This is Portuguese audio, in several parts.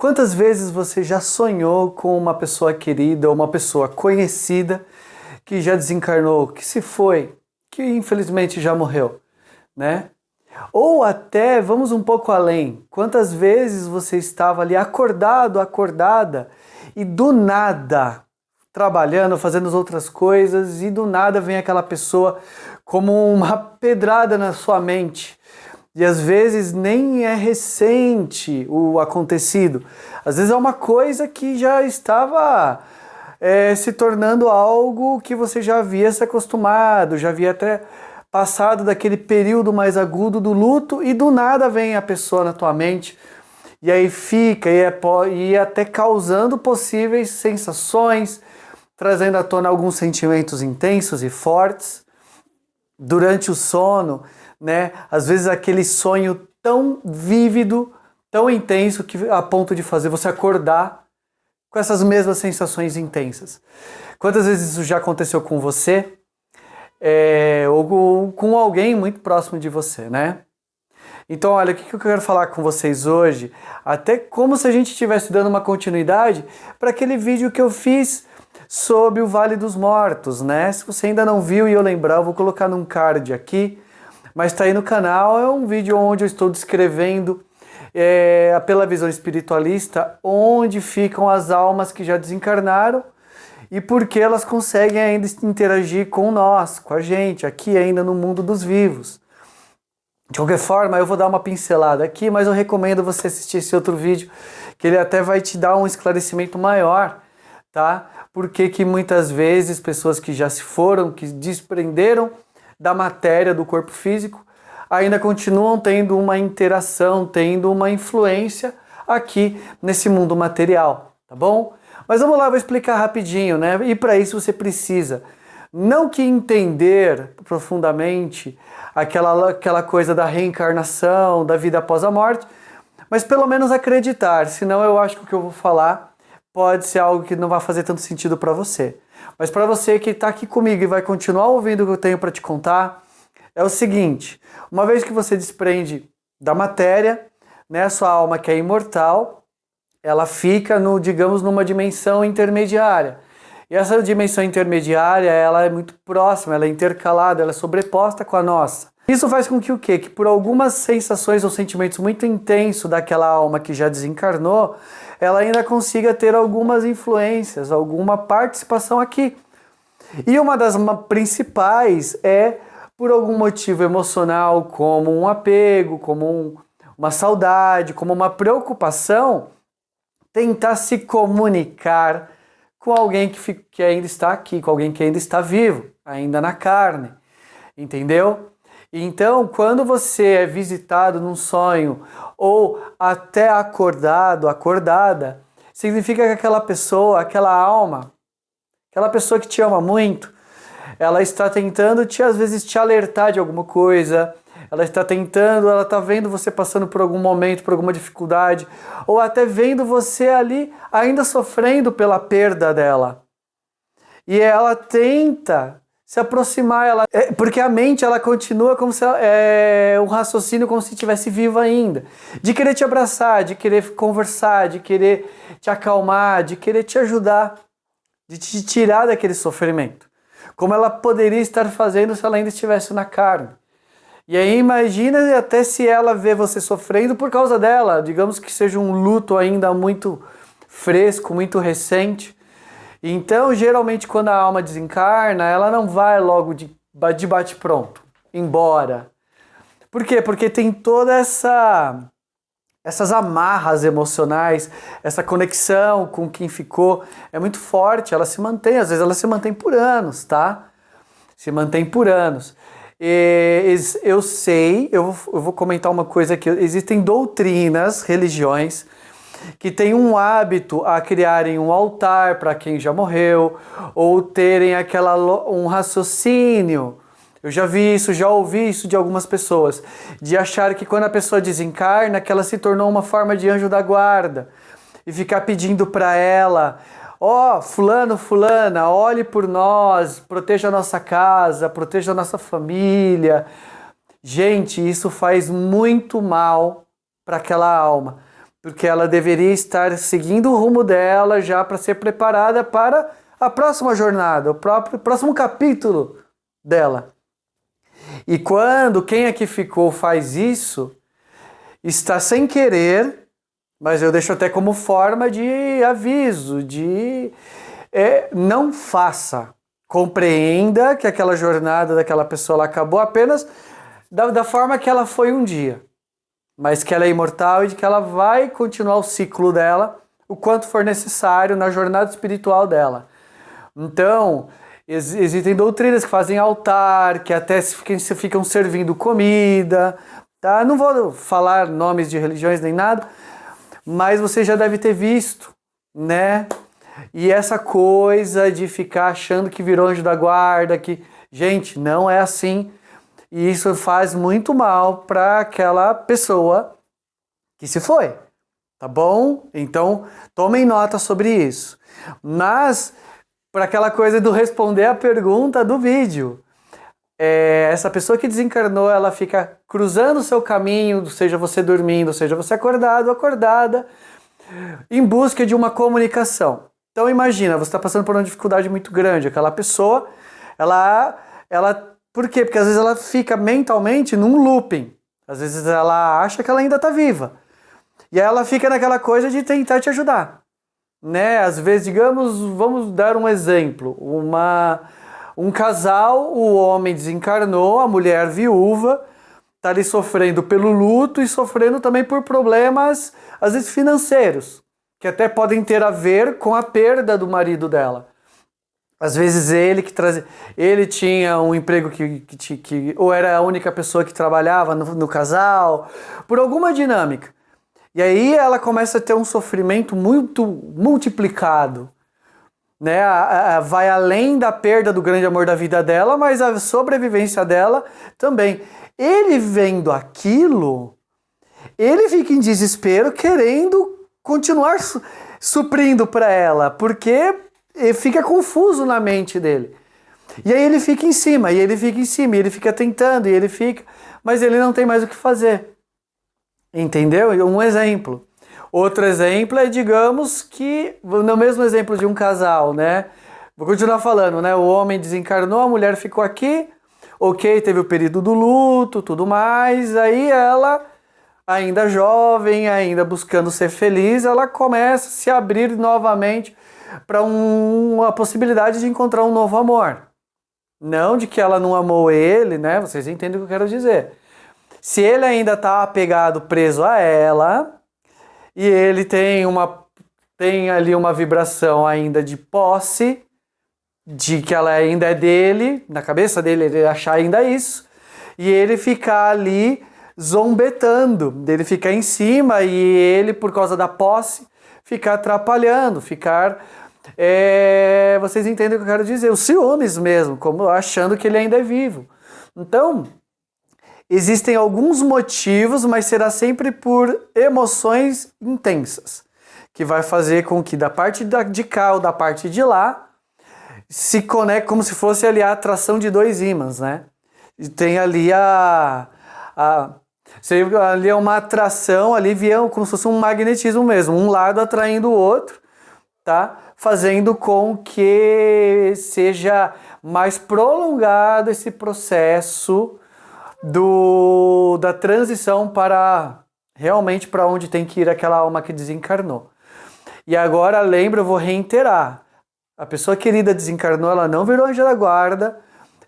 Quantas vezes você já sonhou com uma pessoa querida ou uma pessoa conhecida que já desencarnou, que se foi, que infelizmente já morreu, né? Ou até, vamos um pouco além, quantas vezes você estava ali acordado, acordada, e do nada, trabalhando, fazendo as outras coisas, e do nada vem aquela pessoa como uma pedrada na sua mente. E às vezes nem é recente o acontecido. Às vezes é uma coisa que já estava se tornando algo que você já havia se acostumado, já havia até passado daquele período mais agudo do luto e do nada vem a pessoa na tua mente e aí fica e até causando possíveis sensações, trazendo à tona alguns sentimentos intensos e fortes durante o sono, né? Às vezes aquele sonho tão vívido, tão intenso que a ponto de fazer você acordar com essas mesmas sensações intensas. Quantas vezes isso já aconteceu com você? Ou com alguém muito próximo de você, né? Então, olha, o que eu quero falar com vocês hoje, até como se a gente estivesse dando uma continuidade para aquele vídeo que eu fiz sobre o Vale dos Mortos, né? Se você ainda não viu e eu lembrar, eu vou colocar num card aqui, mas tá aí no canal, é um vídeo onde eu estou descrevendo pela visão espiritualista onde ficam as almas que já desencarnaram e por que elas conseguem ainda interagir com nós, com a gente, aqui ainda no mundo dos vivos. De qualquer forma, eu vou dar uma pincelada aqui, mas eu recomendo você assistir esse outro vídeo, que ele até vai te dar um esclarecimento maior, tá? Porque que muitas vezes pessoas que já se foram, que desprenderam da matéria do corpo físico, ainda continuam tendo uma interação, tendo uma influência aqui nesse mundo material, tá bom? Mas vamos lá, eu vou explicar rapidinho, né? E para isso você precisa, não que entender profundamente aquela coisa da reencarnação, da vida após a morte, mas pelo menos acreditar, senão eu acho que o que eu vou falar pode ser algo que não vai fazer tanto sentido para você. Mas para você que está aqui comigo e vai continuar ouvindo o que eu tenho para te contar, é o seguinte: uma vez que você desprende da matéria, né, sua alma que é imortal, ela fica, digamos, numa dimensão intermediária. E essa dimensão intermediária, ela é muito próxima, ela é intercalada, ela é sobreposta com a nossa. Isso faz com que o quê? Que por algumas sensações ou sentimentos muito intensos daquela alma que já desencarnou, ela ainda consiga ter algumas influências, alguma participação aqui. E uma das principais é por algum motivo emocional, como um apego, como uma saudade, como uma preocupação, tentar se comunicar com alguém que ainda está aqui, com alguém que ainda está vivo, ainda na carne, entendeu? Então, quando você é visitado num sonho ou até acordado, acordada, significa que aquela pessoa, aquela alma, aquela pessoa que te ama muito, ela está tentando às vezes te alertar de alguma coisa, ela está vendo você passando por algum momento, por alguma dificuldade, ou até vendo você ali ainda sofrendo pela perda dela. E ela tenta se aproximar, porque a mente ela continua como se um raciocínio como se estivesse viva ainda, de querer te abraçar, de querer conversar, de querer te acalmar, de querer te ajudar, de te tirar daquele sofrimento, como ela poderia estar fazendo se ela ainda estivesse na carne. E aí imagina até se ela vê você sofrendo por causa dela, digamos que seja um luto ainda muito fresco, muito recente. Então, geralmente, quando a alma desencarna, ela não vai logo de bate-pronto embora. Por quê? Porque tem toda essas amarras emocionais, essa conexão com quem ficou é muito forte, ela se mantém, às vezes ela se mantém por anos, tá? Se mantém por anos. Eu sei, eu vou comentar uma coisa aqui, existem doutrinas, religiões, que têm um hábito a criarem um altar para quem já morreu, ou terem um raciocínio. Eu já vi isso, já ouvi isso de algumas pessoas, de achar que quando a pessoa desencarna, que ela se tornou uma forma de anjo da guarda, e ficar pedindo para ela: ó, fulano, fulana, olhe por nós, proteja a nossa casa, proteja a nossa família. Gente, isso faz muito mal para aquela alma. porque ela deveria estar seguindo o rumo dela já para ser preparada para a próxima jornada, o próximo capítulo dela. E quando quem aqui ficou faz isso, está sem querer, mas eu deixo até como forma de aviso, não faça. Compreenda que aquela jornada daquela pessoa ela acabou apenas da forma que ela foi um dia, mas que ela é imortal e de que ela vai continuar o ciclo dela o quanto for necessário na jornada espiritual dela. Então, existem doutrinas que fazem altar, que até ficam servindo comida, tá? Não vou falar nomes de religiões nem nada, mas você já deve ter visto, né? E essa coisa de ficar achando que virou anjo da guarda, que, gente, não é assim. E isso faz muito mal para aquela pessoa que se foi, tá bom? Então, tomem nota sobre isso. Mas, para aquela coisa do responder a pergunta do vídeo, essa pessoa que desencarnou, ela fica cruzando o seu caminho, seja você dormindo, seja você acordado, acordada, em busca de uma comunicação. Então imagina, você está passando por uma dificuldade muito grande, aquela pessoa, ela, por quê? Porque às vezes ela fica mentalmente num looping, às vezes ela acha que ela ainda está viva, e aí ela fica naquela coisa de tentar te ajudar, né? Às vezes, digamos, vamos dar um exemplo, um casal, o homem desencarnou, a mulher viúva, está ali sofrendo pelo luto e sofrendo também por problemas, às vezes financeiros, que até podem ter a ver com a perda do marido dela. Às vezes ele tinha um emprego que ou era a única pessoa que trabalhava no casal, por alguma dinâmica. E aí ela começa a ter um sofrimento muito multiplicado, né? Vai além da perda do grande amor da vida dela, mas a sobrevivência dela também. Ele vendo aquilo, ele fica em desespero querendo continuar suprindo para ela, porque fica confuso na mente dele. E aí ele fica em cima, e ele fica tentando, mas ele não tem mais o que fazer. Entendeu? Um exemplo. Outro exemplo é, digamos que, no mesmo exemplo de um casal, né? Vou continuar falando, né? O homem desencarnou, a mulher ficou aqui, ok, teve o período do luto, tudo mais, aí ela, ainda jovem, ainda buscando ser feliz, ela começa a se abrir novamente para a possibilidade de encontrar um novo amor. Não de que ela não amou ele, né? Vocês entendem o que eu quero dizer. Se ele ainda está apegado, preso a ela, e ele tem ali uma vibração ainda de posse, de que ela ainda é dele, na cabeça dele ele achar ainda isso, e ele ficar ali zombetando, dele ficar em cima e ele, por causa da posse, ficar atrapalhando, vocês entendem o que eu quero dizer, os ciúmes mesmo, como achando que ele ainda é vivo. Então, existem alguns motivos, mas será sempre por emoções intensas, que vai fazer com que da parte de cá ou da parte de lá se conecte como se fosse ali a atração de dois ímãs, né? E tem ali ali é uma atração, ali como se fosse um magnetismo mesmo, um lado atraindo o outro, tá? Fazendo com que seja mais prolongado esse processo da transição realmente para onde tem que ir aquela alma que desencarnou. E agora lembra, eu vou reiterar, a pessoa querida desencarnou, ela não virou anjo da guarda,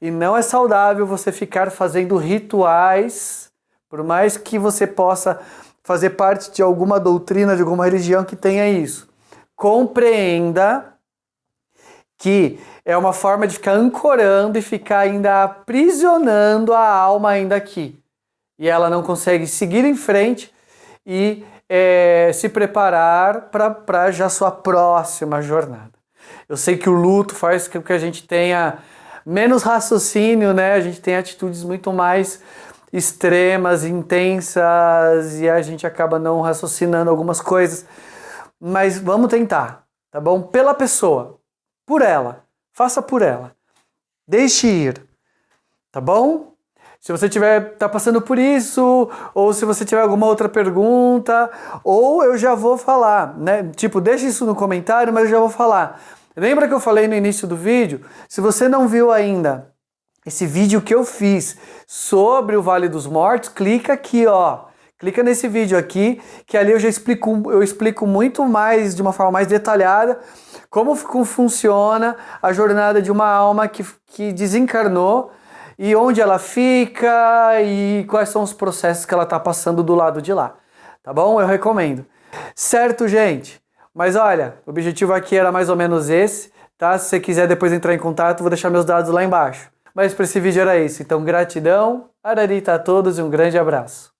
e não é saudável você ficar fazendo rituais, por mais que você possa fazer parte de alguma doutrina, de alguma religião que tenha isso. Compreenda que é uma forma de ficar ancorando e ficar ainda aprisionando a alma ainda aqui. E ela não consegue seguir em frente e se preparar para já sua próxima jornada. Eu sei que o luto faz com que a gente tenha menos raciocínio, né? A gente tem atitudes muito mais extremas, intensas, e a gente acaba não raciocinando algumas coisas. Mas vamos tentar, tá bom? Pela pessoa, por ela, faça por ela. Deixe ir, tá bom? Se você tá passando por isso, ou se você tiver alguma outra pergunta, ou eu já vou falar, né? Tipo, deixa isso no comentário, mas eu já vou falar. Lembra que eu falei no início do vídeo? Se você não viu ainda esse vídeo que eu fiz sobre o Vale dos Mortos, clica aqui, ó. Clica nesse vídeo aqui, que ali eu explico muito mais, de uma forma mais detalhada, como funciona a jornada de uma alma que desencarnou, e onde ela fica e quais são os processos que ela está passando do lado de lá. Tá bom? Eu recomendo. Certo, gente? Mas olha, o objetivo aqui era mais ou menos esse, tá? Se você quiser depois entrar em contato, vou deixar meus dados lá embaixo. Mas para esse vídeo era isso. Então, gratidão, ararita a todos e um grande abraço.